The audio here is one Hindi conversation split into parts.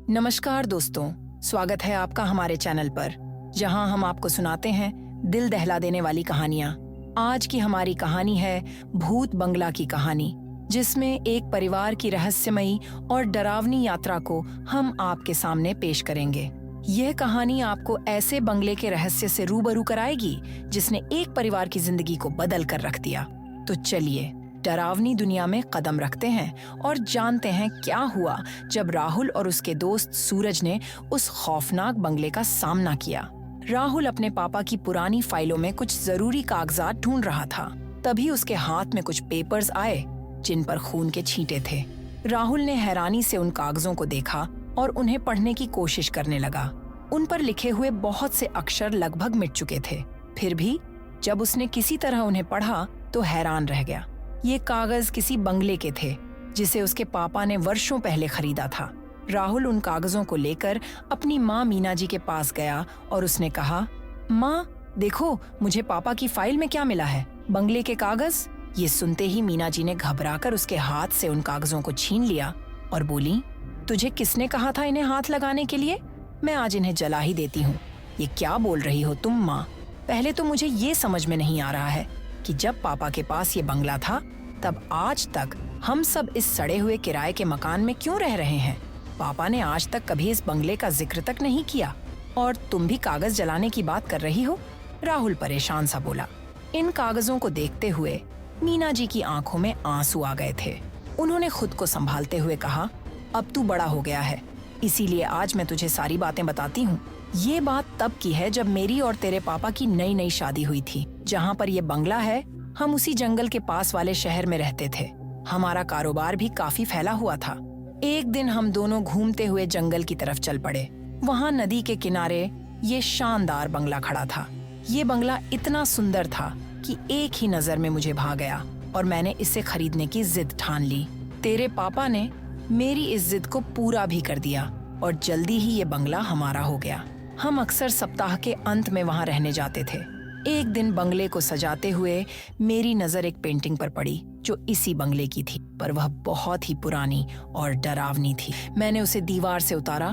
नमस्कार दोस्तों, स्वागत है आपका हमारे चैनल पर, जहां हम आपको सुनाते हैं दिल दहला देने वाली कहानियां। आज की हमारी कहानी है भूत बंगला की कहानी, जिसमें एक परिवार की रहस्यमयी और डरावनी यात्रा को हम आपके सामने पेश करेंगे। यह कहानी आपको ऐसे बंगले के रहस्य से रूबरू कराएगी जिसने एक परिवार की जिंदगी को बदल कर रख दिया। तो चलिए डरावनी दुनिया में कदम रखते हैं और जानते हैं क्या हुआ जब राहुल और उसके दोस्त सूरज ने उस खौफनाक बंगले का सामना किया। राहुल अपने पापा की पुरानी फाइलों में कुछ जरूरी कागजात ढूंढ रहा था। तभी उसके हाथ में कुछ पेपर्स आए जिन पर खून के छींटे थे। राहुल ने हैरानी से उन कागजों को देखा और उन्हें पढ़ने की कोशिश करने लगा। उन पर लिखे हुए बहुत से अक्षर लगभग मिट चुके थे। फिर भी जब उसने किसी तरह उन्हें पढ़ा तो हैरान रह गया। ये कागज किसी बंगले के थे जिसे उसके पापा ने वर्षों पहले खरीदा था। राहुल उन कागजों को लेकर अपनी माँ मीना जी के पास गया और उसने कहा, माँ देखो, मुझे पापा की फाइल में क्या मिला है, बंगले के कागज। ये सुनते ही मीना जी ने घबराकर उसके हाथ से उन कागजों को छीन लिया और बोली, तुझे किसने कहा था इन्हें हाथ लगाने के लिए? मैं आज इन्हें जला ही देती हूँ। ये क्या बोल रही हो तुम माँ? पहले तो मुझे ये समझ में नहीं आ रहा है कि जब पापा के पास ये बंगला था तब आज तक हम सब इस सड़े हुए किराए के मकान में क्यों रह रहे हैं। पापा ने आज तक कभी इस बंगले का जिक्र तक नहीं किया और तुम भी कागज जलाने की बात कर रही हो। राहुल परेशान सा बोला। इन कागजों को देखते हुए मीना जी की आंखों में आंसू आ गए थे। उन्होंने खुद को संभालते हुए कहा, अब तू बड़ा हो गया है, इसीलिए आज मैं तुझे सारी बातें बताती हूँ। ये बात तब की है जब मेरी और तेरे पापा की नई नई शादी हुई थी। जहाँ पर ये बंगला है, हम उसी जंगल के पास वाले शहर में रहते थे। हमारा कारोबार भी काफी फैला हुआ था। एक दिन हम दोनों घूमते हुए जंगल की तरफ चल पड़े। वहाँ नदी के किनारे ये शानदार बंगला खड़ा था। ये बंगला इतना सुंदर था कि एक ही नजर में मुझे भा गया और मैंने इसे खरीदने की जिद ठान ली। तेरे पापा ने मेरी इस जिद को पूरा भी कर दिया और जल्दी ही ये बंगला हमारा हो गया। हम अक्सर सप्ताह के अंत में वहाँ रहने जाते थे। एक दिन बंगले को सजाते हुए मेरी नजर एक पेंटिंग पर पड़ी जो इसी बंगले की थी, पर वह बहुत ही पुरानी और डरावनी थी। मैंने उसे दीवार से उतारा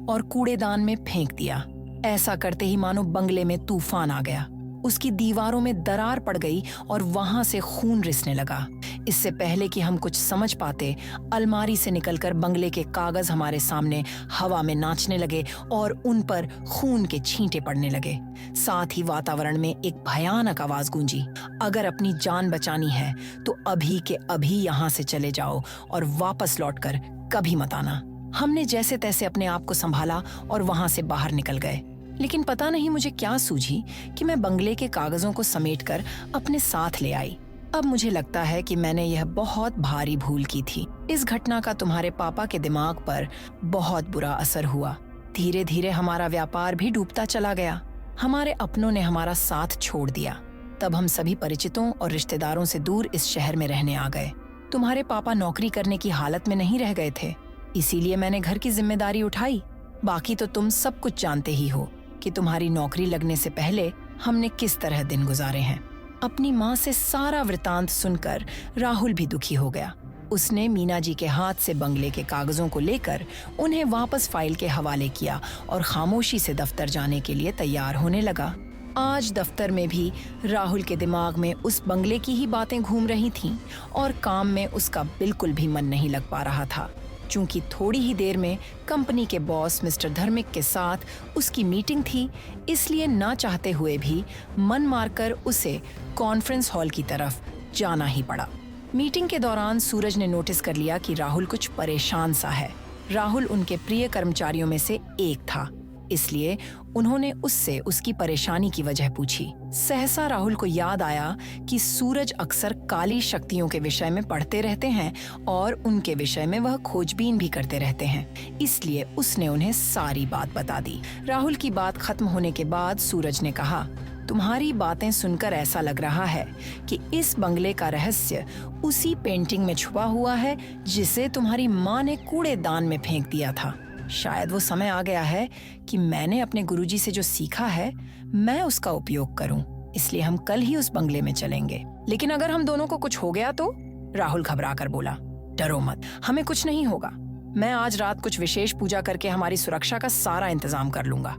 और कूड़ेदान में फेंक दिया। ऐसा करते ही मानो बंगले में तूफान आ गया। उसकी दीवारों में दरार पड़ गई और वहां से खून रिसने लगा। इससे पहले कि हम कुछ समझ पाते, अलमारी से निकलकर बंगले के कागज हमारे सामने हवा में नाचने लगे और उन पर खून के छींटे पड़ने लगे। साथ ही वातावरण में एक भयानक आवाज गूंजी, अगर अपनी जान बचानी है तो अभी के अभी यहाँ से चले जाओ और वापस लौटकर कभी मत आना। हमने जैसे तैसे अपने आप को संभाला और वहां से बाहर निकल गए। लेकिन पता नहीं मुझे क्या सूझी कि मैं बंगले के कागजों को समेटकर अपने साथ ले आई। अब मुझे लगता है कि मैंने यह बहुत भारी भूल की थी। इस घटना का तुम्हारे पापा के दिमाग पर बहुत बुरा असर हुआ। धीरे धीरे हमारा व्यापार भी डूबता चला गया। हमारे अपनों ने हमारा साथ छोड़ दिया। तब हम सभी परिचितों और रिश्तेदारों से दूर इस शहर में रहने आ गए। तुम्हारे पापा नौकरी करने की हालत में नहीं रह गए थे, इसीलिए मैंने घर की जिम्मेदारी उठाई। बाकी तो तुम सब कुछ जानते ही हो कि तुम्हारी नौकरी लगने से पहले हमने किस तरह दिन गुजारे हैं। अपनी माँ से सारा वृतांत सुनकर राहुल भी दुखी हो गया। उसने मीना जी के हाथ से बंगले के कागजों को लेकर उन्हें वापस फाइल के हवाले किया और खामोशी से दफ्तर जाने के लिए तैयार होने लगा। आज दफ्तर में भी राहुल के दिमाग में उस बंगले की ही बातें घूम रही थीं और काम में उसका बिल्कुल भी मन नहीं लग पा रहा था। चूंकि थोड़ी ही देर में कंपनी के बॉस मिस्टर धर्मिक के साथ उसकी मीटिंग थी, इसलिए ना चाहते हुए भी मन मारकर उसे कॉन्फ्रेंस हॉल की तरफ जाना ही पड़ा। मीटिंग के दौरान सूरज ने नोटिस कर लिया कि राहुल कुछ परेशान सा है। राहुल उनके प्रिय कर्मचारियों में से एक था, इसलिए उन्होंने उससे उसकी परेशानी की वजह पूछी। सहसा राहुल को याद आया कि सूरज अक्सर काली शक्तियों के विषय में पढ़ते रहते हैं और उनके विषय में वह खोजबीन भी करते रहते हैं, इसलिए उसने उन्हें सारी बात बता दी। राहुल की बात खत्म होने के बाद सूरज ने कहा, तुम्हारी बातें सुनकर ऐसा लग रहा है कि इस बंगले का रहस्य उसी पेंटिंग में छुपा हुआ है जिसे तुम्हारी माँ ने कूड़ेदान में फेंक दिया था। शायद वो समय आ गया है कि मैंने अपने गुरुजी से जो सीखा है मैं उसका उपयोग करूं। इसलिए हम कल ही उस बंगले में चलेंगे। लेकिन अगर हम दोनों को कुछ हो गया तो? राहुल घबरा कर बोला। डरो मत, हमें कुछ नहीं होगा। मैं आज रात कुछ विशेष पूजा करके हमारी सुरक्षा का सारा इंतजाम कर लूंगा।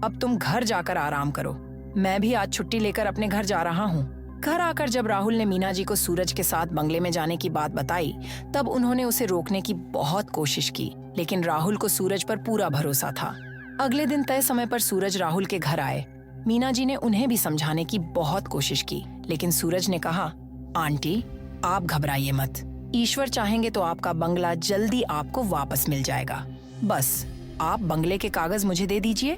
अब तुम घर जाकर आराम करो। मैं भी आज छुट्टी लेकर अपने घर जा रहा हूँ। घर आकर जब राहुल ने मीना जी को सूरज के साथ बंगले में जाने की बात बताई, तब उन्होंने उसे रोकने की बहुत कोशिश की, लेकिन राहुल को सूरज पर पूरा भरोसा था। अगले दिन तय समय पर सूरज राहुल के घर आए। मीना जी ने उन्हें भी समझाने की बहुत कोशिश की, लेकिन सूरज ने कहा, आंटी, आप घबराइए मत। ईश्वर चाहेंगे तो आपका बंगला जल्दी आपको वापस मिल जाएगा। बस आप बंगले के कागज मुझे दे दीजिए।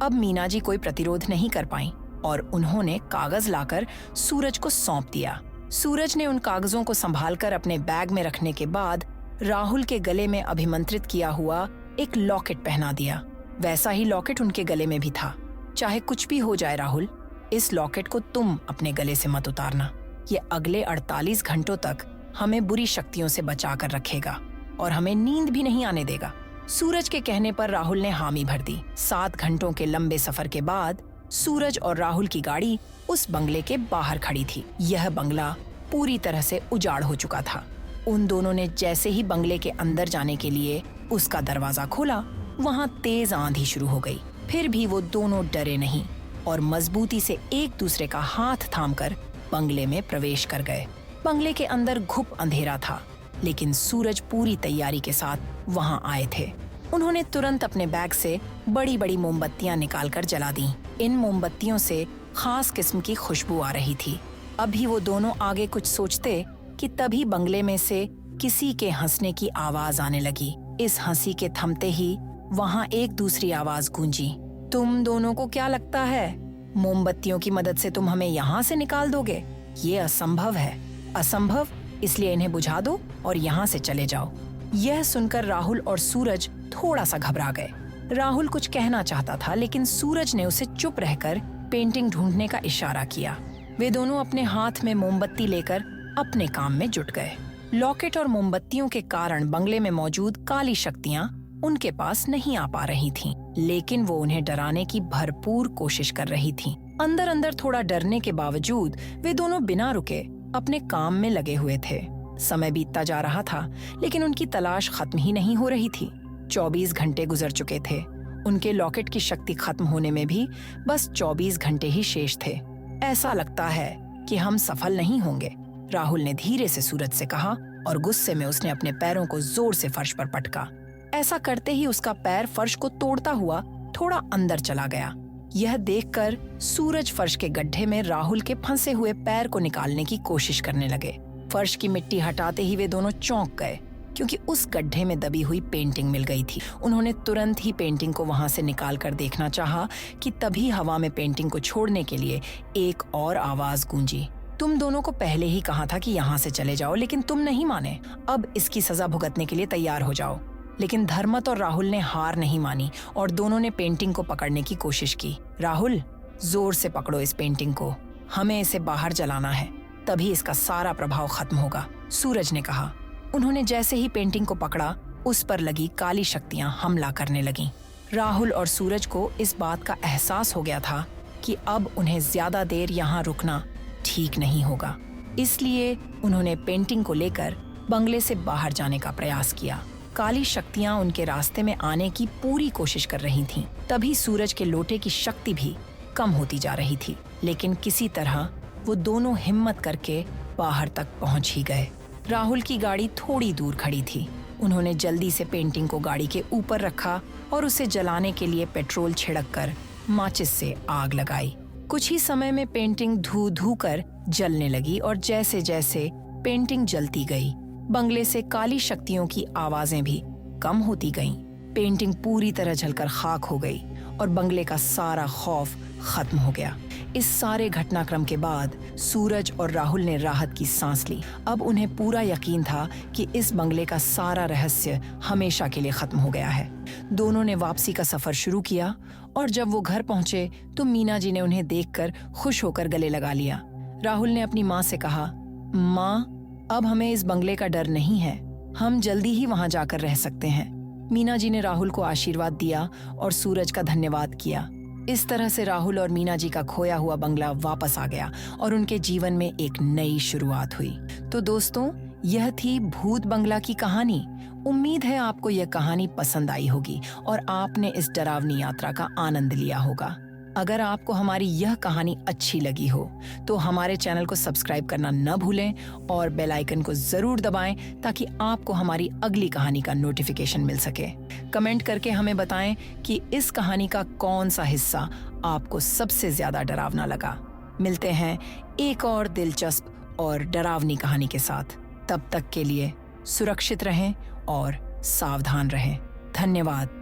अब मीना जी कोई प्रतिरोध नहीं कर पाईं और उन्होंने कागज लाकर सूरज को सौंप दिया। सूरज ने उन कागजों को संभालकर अपने बैग में रखने के बाद राहुल के गले में अभिमंत्रित किया हुआ एक लॉकेट पहना दिया। वैसा ही लॉकेट उनके गले में भी था। चाहे कुछ भी हो जाए राहुल, इस लॉकेट को तुम अपने गले से मत उतारना। ये अगले 48 घंटों तक हमें बुरी शक्तियों से बचा कर रखेगा और हमें नींद भी नहीं आने देगा। सूरज के कहने पर राहुल ने हामी भर दी। 7 घंटों के लंबे सफर के बाद सूरज और राहुल की गाड़ी उस बंगले के बाहर खड़ी थी। यह बंगला पूरी तरह से उजाड़ हो चुका था। उन दोनों ने जैसे ही बंगले के अंदर जाने के लिए उसका दरवाजा खोला, वहां तेज आंधी शुरू हो गई। फिर भी वो दोनों डरे नहीं और मजबूती से एक दूसरे का हाथ थामकर बंगले में प्रवेश कर गए। बंगले के अंदर घुप अंधेरा था, लेकिन सूरज पूरी तैयारी के साथ वहां आए थे। उन्होंने तुरंत अपने बैग से बड़ी बड़ी मोमबत्तियां निकालकर जला दी। इन मोमबत्तियों से खास किस्म की खुशबू आ रही थी। अभी वो दोनों आगे कुछ सोचते कि तभी बंगले में से किसी के हंसने की आवाज आने लगी। इस हंसी के थमते ही वहां एक दूसरी आवाज गूंजी, तुम दोनों को क्या लगता है मोमबत्तियों की मदद से तुम हमें यहाँ से निकाल दोगे? ये असंभव है। असंभव, इसलिए इन्हें बुझा दो और यहाँ से चले जाओ। यह सुनकर राहुल और सूरज थोड़ा सा घबरा गए। राहुल कुछ कहना चाहता था, लेकिन सूरज ने उसे चुप रहकर पेंटिंग ढूंढने का इशारा किया। वे दोनों अपने हाथ में मोमबत्ती लेकर अपने काम में जुट गए। लॉकेट और मोमबत्तियों के कारण बंगले में मौजूद काली शक्तियां उनके पास नहीं आ पा रही थीं, लेकिन वो उन्हें डराने की भरपूर कोशिश कर रही थीं। अंदर अंदर थोड़ा डरने के बावजूद वे दोनों बिना रुके अपने काम में लगे हुए थे। समय बीतता जा रहा था, लेकिन उनकी तलाश खत्म ही नहीं हो रही थी। 24 घंटे गुजर चुके थे। उनके लॉकेट की शक्ति खत्म होने में भी बस 24 घंटे ही शेष थे। ऐसा लगता है कि हम सफल नहीं होंगे, राहुल ने धीरे से सूरज से कहा और गुस्से में उसने अपने पैरों को जोर से फर्श पर पटका। ऐसा करते ही उसका पैर फर्श को तोड़ता हुआ थोड़ा अंदर चला गया। यह देखकर सूरज फर्श के गड्ढे में राहुल के फंसे हुए पैर को निकालने की कोशिश करने लगे। फर्श की मिट्टी हटाते ही वे दोनों चौंक गए, क्योंकि उस गड्ढे में दबी हुई पेंटिंग मिल गई थी। उन्होंने तुरंत ही पेंटिंग को वहां से निकालकर देखना चाहा कि तभी हवा में पेंटिंग को छोड़ने के लिए एक और आवाज गूंजी, तुम दोनों को पहले ही कहा था कि यहाँ से चले जाओ, लेकिन तुम नहीं माने। अब इसकी सजा भुगतने के लिए तैयार हो जाओ। लेकिन धर्मत और राहुल ने हार नहीं मानी और दोनों ने पेंटिंग को पकड़ने की कोशिश की। राहुल, जोर से पकड़ो इस पेंटिंग को, हमें इसे बाहर जलाना है, तभी इसका सारा प्रभाव खत्म होगा, सूरज ने कहा। उन्होंने जैसे ही पेंटिंग को पकड़ा, उस पर लगी काली शक्तियां हमला करने लगीं। राहुल और सूरज को इस बात का एहसास हो गया था कि अब उन्हें ज्यादा देर यहाँ रुकना ठीक नहीं होगा। इसलिए उन्होंने पेंटिंग को लेकर बंगले से बाहर जाने का प्रयास किया। काली शक्तियां उनके रास्ते में आने की पूरी कोशिश कर रही थीं। तभी सूरज के लोटे की शक्ति भी कम होती जा रही थी, लेकिन किसी तरह वो दोनों हिम्मत करके बाहर तक पहुंच ही गए। राहुल की गाड़ी थोड़ी दूर खड़ी थी। उन्होंने जल्दी से पेंटिंग को गाड़ी के ऊपर रखा और उसे जलाने के लिए पेट्रोल छिड़ककर माचिस से आग लगाई। कुछ ही समय में पेंटिंग धू धू कर जलने लगी और जैसे जैसे पेंटिंग जलती गई, बंगले से काली शक्तियों की आवाजें भी कम होती गईं। पेंटिंग पूरी तरह जलकर खाक हो गई और बंगले का सारा खौफ खत्म हो गया। इस सारे घटनाक्रम के बाद सूरज और राहुल ने राहत की सांस ली। अब उन्हें पूरा यकीन था कि इस बंगले का सारा रहस्य हमेशा के लिए खत्म हो गया है। दोनों ने वापसी का सफर शुरू किया और जब वो घर पहुंचे तो मीना जी ने उन्हें देखकर खुश होकर गले लगा लिया। राहुल ने अपनी माँ से कहा, माँ, अब हमें इस बंगले का डर नहीं है, हम जल्दी ही वहां जाकर रह सकते हैं। मीना जी ने राहुल को आशीर्वाद दिया और सूरज का धन्यवाद किया। इस तरह से राहुल और मीना जी का खोया हुआ बंगला वापस आ गया और उनके जीवन में एक नई शुरुआत हुई। तो दोस्तों, यह थी भूत बंगला की कहानी। उम्मीद है आपको यह कहानी पसंद आई होगी और आपने इस डरावनी यात्रा का आनंद लिया होगा। अगर आपको हमारी यह कहानी अच्छी लगी हो तो हमारे चैनल को सब्सक्राइब करना न भूलें और बेल आइकन को जरूर दबाएं ताकि आपको हमारी अगली कहानी का नोटिफिकेशन मिल सके। कमेंट करके हमें बताएं कि इस कहानी का कौन सा हिस्सा आपको सबसे ज्यादा डरावना लगा। मिलते हैं एक और दिलचस्प और डरावनी कहानी के साथ। तब तक के लिए सुरक्षित रहें और सावधान रहें। धन्यवाद।